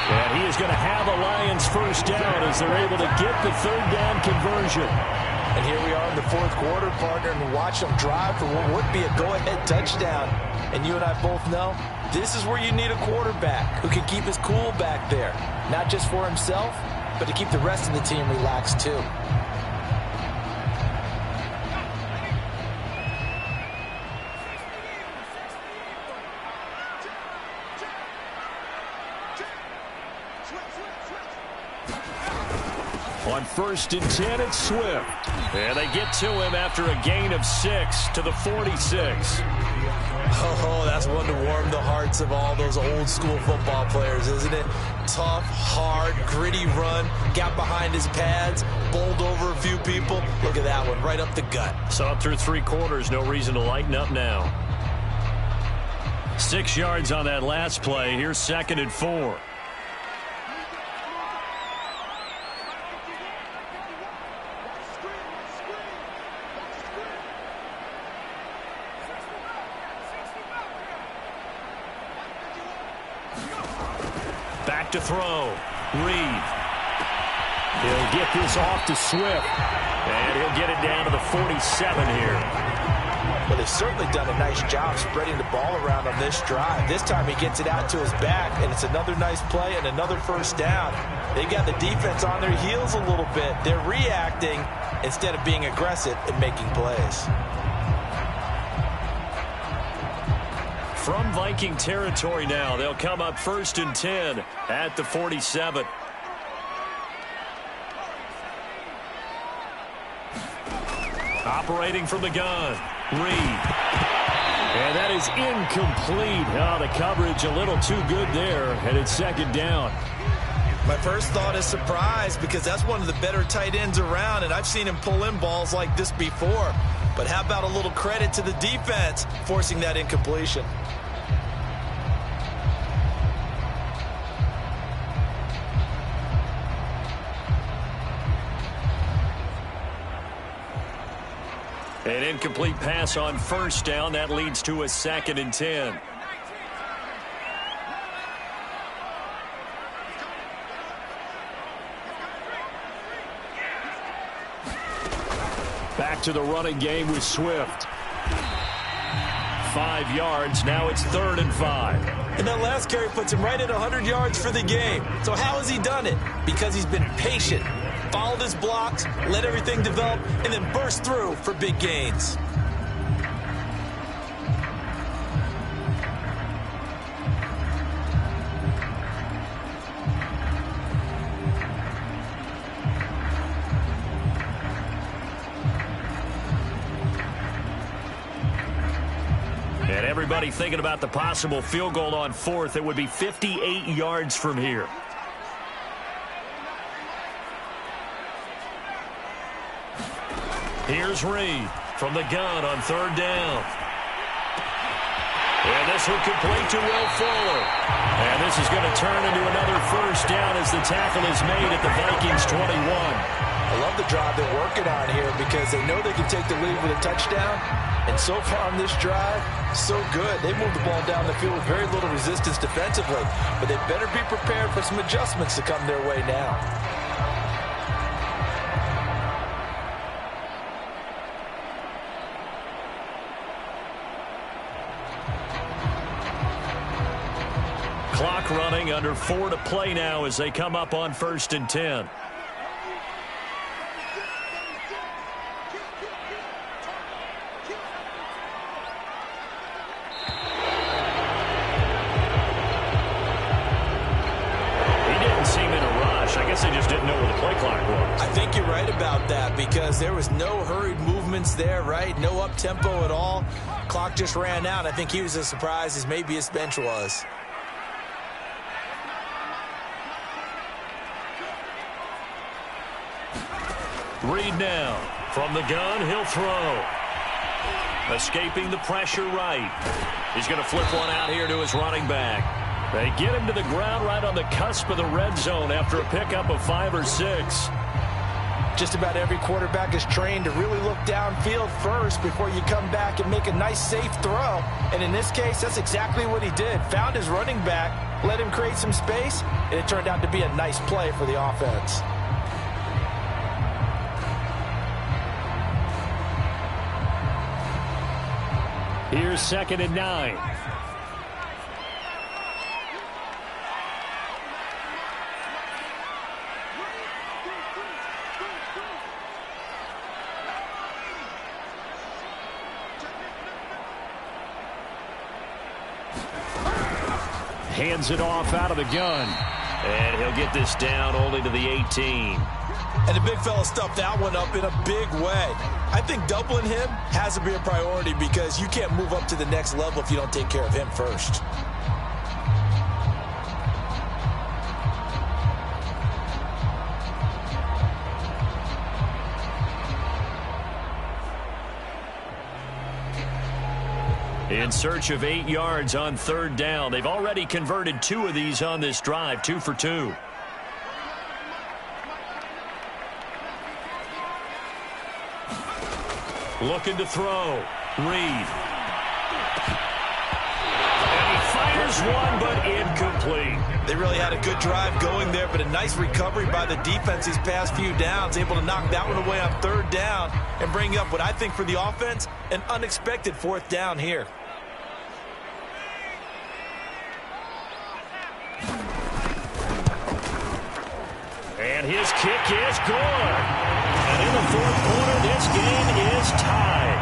And he is going to have a Lions first down as they're able to get the third down conversion. And here we are in the fourth quarter, partner, and watch them drive for what would be a go-ahead touchdown. And you and I both know this is where you need a quarterback who can keep his cool back there. Not just for himself, but to keep the rest of the team relaxed too. On 1st and 10, it's Swift. And they get to him after a gain of 6 to the 46. Oh, that's one to warm the hearts of all those old school football players, isn't it? Tough, hard, gritty run, got behind his pads, bowled over a few people. Look at that one, right up the gut. Saw through 3 quarters, no reason to lighten up now. 6 yards on that last play. Here's 2nd and 4. Back to throw. Reed. He'll get this off to Swift. And he'll get it down to the 47 here. Well, they've certainly done a nice job spreading the ball around on this drive. This time he gets it out to his back, and it's another nice play and another first down. They've got the defense on their heels a little bit. They're reacting instead of being aggressive and making plays. From Viking territory now, they'll come up 1st and 10 at the 47. Operating from the gun, Reed. And that is incomplete. Oh, the coverage a little too good there, and it's 2nd down. My first thought is surprise, because that's one of the better tight ends around, and I've seen him pull in balls like this before. But how about a little credit to the defense forcing that incompletion? An incomplete pass on first down. That leads to a 2nd and 10. Back to the running game with Swift. 5 yards. Now it's 3rd and 5. And that last carry puts him right at 100 yards for the game. So how has he done it? Because he's been patient, followed his blocks, let everything develop, and then burst through for big gains. And everybody thinking about the possible field goal on 4th. It would be 58 yards from here. Here's Reed from the gun on 3rd down. And this will complete to Will Fuller. And this is going to turn into another 1st down as the tackle is made at the Vikings 21. I love the drive they're working on here because they know they can take the lead with a touchdown. And so far on this drive, so good. They moved the ball down the field with very little resistance defensively. But they better be prepared for some adjustments to come their way now. Clock running, under 4 to play now as they come up on 1st and 10. They just didn't know where the play clock was. I think you're right about that because there was no hurried movements there, right? No up-tempo at all. Clock just ran out. I think he was as surprised as maybe his bench was. Reed now from the gun. He'll throw. Escaping the pressure right. He's going to flip one out here to his running back. They get him to the ground right on the cusp of the red zone after a pickup of 5 or 6. Just about every quarterback is trained to really look downfield first before you come back and make a nice, safe throw. And in this case, that's exactly what he did. Found his running back, let him create some space, and it turned out to be a nice play for the offense. Here's 2nd and 9. Hands it off out of the gun. And he'll get this down only to the 18. And the big fella stuffed that one up in a big way. I think doubling him has to be a priority because you can't move up to the next level if you don't take care of him first. In search of 8 yards on 3rd down. They've already converted 2 of these on this drive, 2 for 2. Looking to throw. Reed. And he fires one, but incomplete. They really had a good drive going there, but a nice recovery by the defense these past few downs, able to knock that one away on 3rd down and bring up what I think for the offense, an unexpected 4th down here. And his kick is good. And in the 4th quarter, this game is tied.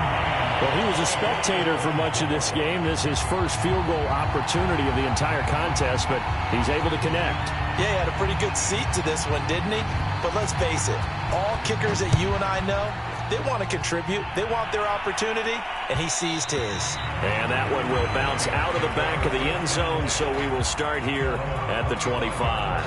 Well, he was a spectator for much of this game. This is his first field goal opportunity of the entire contest, but he's able to connect. Yeah, he had a pretty good seat to this one, didn't he? But let's face it, all kickers that you and I know, they want to contribute. They want their opportunity, and he seized his. And that one will bounce out of the back of the end zone, so we will start here at the 25.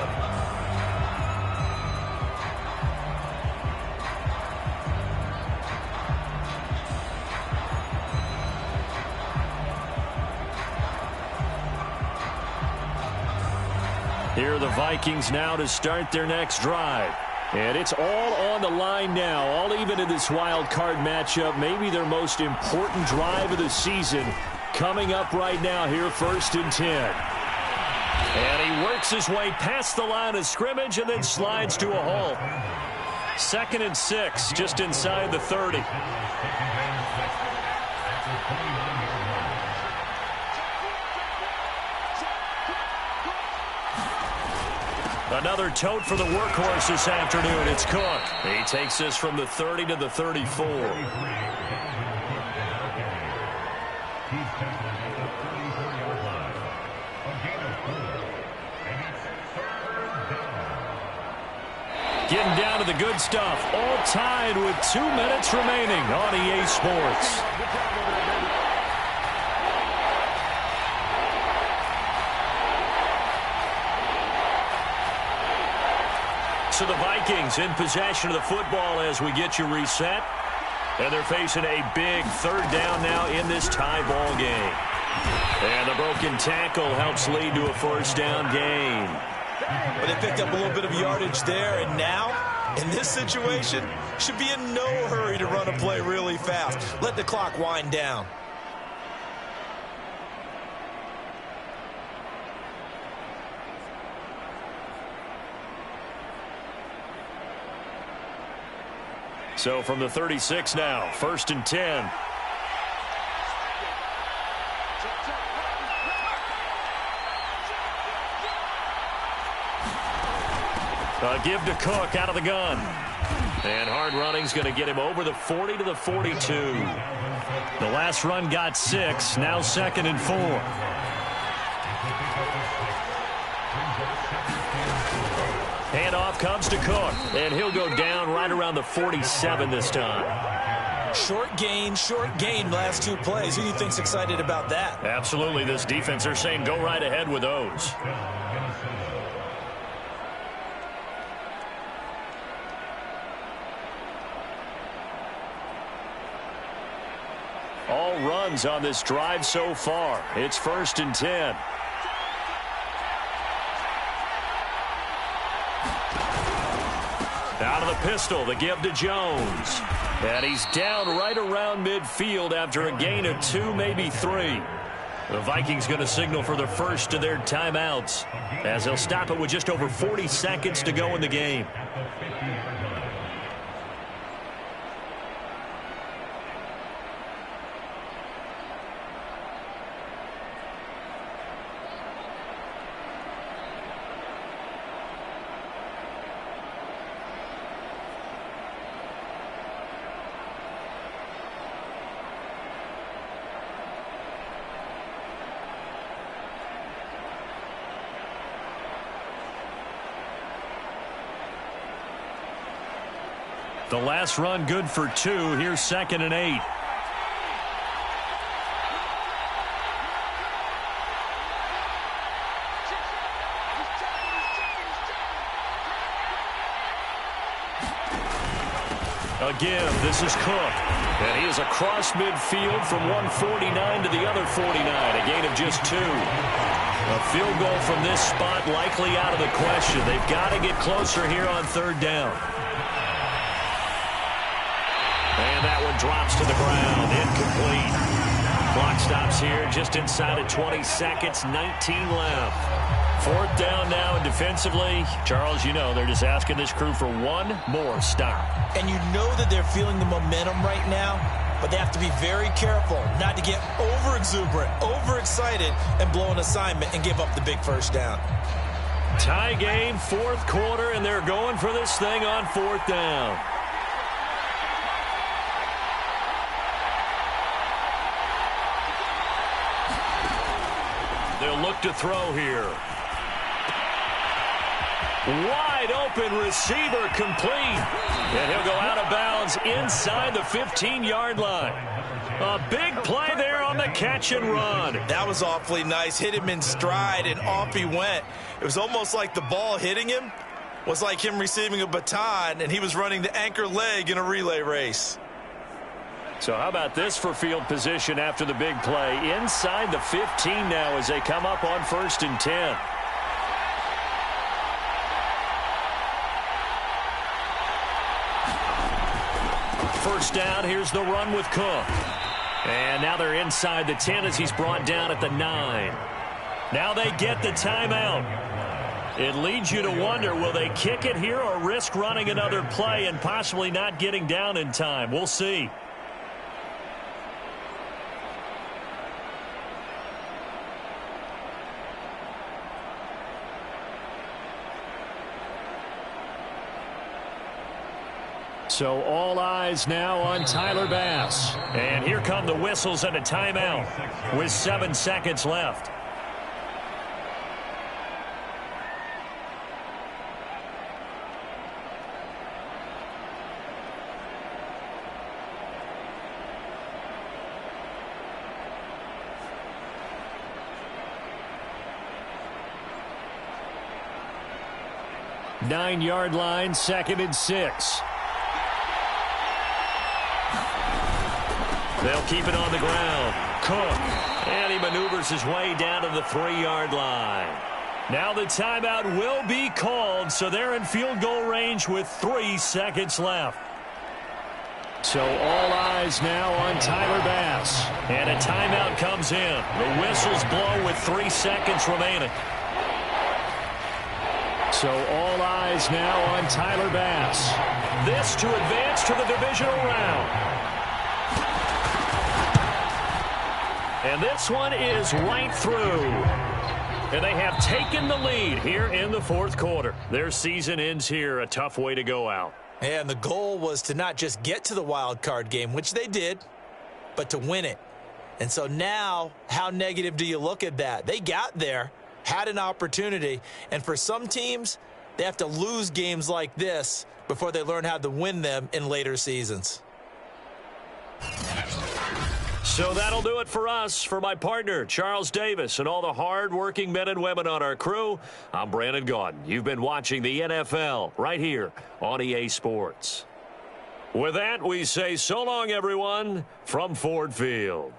Here are the Vikings now to start their next drive. And it's all on the line now, all even in this wild card matchup. Maybe their most important drive of the season coming up right now here, 1st and 10. And he works his way past the line of scrimmage and then slides to a halt. 2nd and 6, just inside the 30. Another tote for the workhorse this afternoon. It's Cook. He takes this from the 30 to the 34. Getting down to the good stuff. All tied with 2 minutes remaining on EA Sports. So the Vikings in possession of the football as we get you reset. And they're facing a big 3rd down now in this tie ball game. And the broken tackle helps lead to a 1st down gain. But they picked up a little bit of yardage there, and now, in this situation, should be in no hurry to run a play really fast. Let the clock wind down. So from the 36 now, 1st and 10. A give to Cook out of the gun. And hard running's going to get him over the 40 to the 42. The last run got 6, now 2nd and 4. Handoff comes to Cook, and he'll go down right around the 47 this time. Short gain last 2 plays. Who do you think's excited about that? Absolutely. This defense, they're saying go right ahead with those. All runs on this drive so far. It's 1st and 10. Out of the pistol, the give to Jones. And he's down right around midfield after a gain of 2, maybe 3. The Vikings going to signal for the first of their timeouts as they'll stop it with just over 40 seconds to go in the game. The last run good for 2. Here's 2nd and 8. Again, this is Cook. And he is across midfield from 149 to the other 49. A gain of just 2. A field goal from this spot likely out of the question. They've got to get closer here on 3rd down. And that one drops to the ground. Incomplete. Clock stops here just inside of 20 seconds. 19 left. 4th down now, and defensively, Charles, you know, they're just asking this crew for one more stop. And you know that they're feeling the momentum right now, but they have to be very careful not to get over-exuberant, overexcited, and blow an assignment and give up the big 1st down. Tie game, 4th quarter, and they're going for this thing on 4th down. They'll look to throw here. Wide open receiver complete. And he'll go out of bounds inside the 15-yard line. A big play there on the catch and run. That was awfully nice. Hit him in stride, and off he went. It was almost like the ball hitting him was like him receiving a baton, and he was running the anchor leg in a relay race. So how about this for field position after the big play? Inside the 15 now as they come up on 1st and 10. first down. Here's the run with Cook. And now they're inside the 10 as he's brought down at the 9. Now they get the timeout. It leads you to wonder, will they kick it here or risk running another play and possibly not getting down in time? We'll see. So all eyes now on Tyler Bass. And here come the whistles and a timeout with 7 seconds left. Nine-yard line, 2nd and 6. They'll keep it on the ground. Cook. And he maneuvers his way down to the 3-yard line. Now the timeout will be called, so they're in field goal range with 3 seconds left. So all eyes now on Tyler Bass. And a timeout comes in. The whistles blow with 3 seconds remaining. So all eyes now on Tyler Bass. This to advance to the divisional round. And this one is right through. And they have taken the lead here in the 4th quarter. Their season ends here. A tough way to go out. And the goal was to not just get to the wild card game, which they did, but to win it. And so now, how negative do you look at that? They got there, had an opportunity, and for some teams, they have to lose games like this before they learn how to win them in later seasons. So that'll do it for us. For my partner, Charles Davis, and all the hard-working men and women on our crew, I'm Brandon Gaudin. You've been watching the NFL right here on EA Sports. With that, we say so long, everyone, from Ford Field.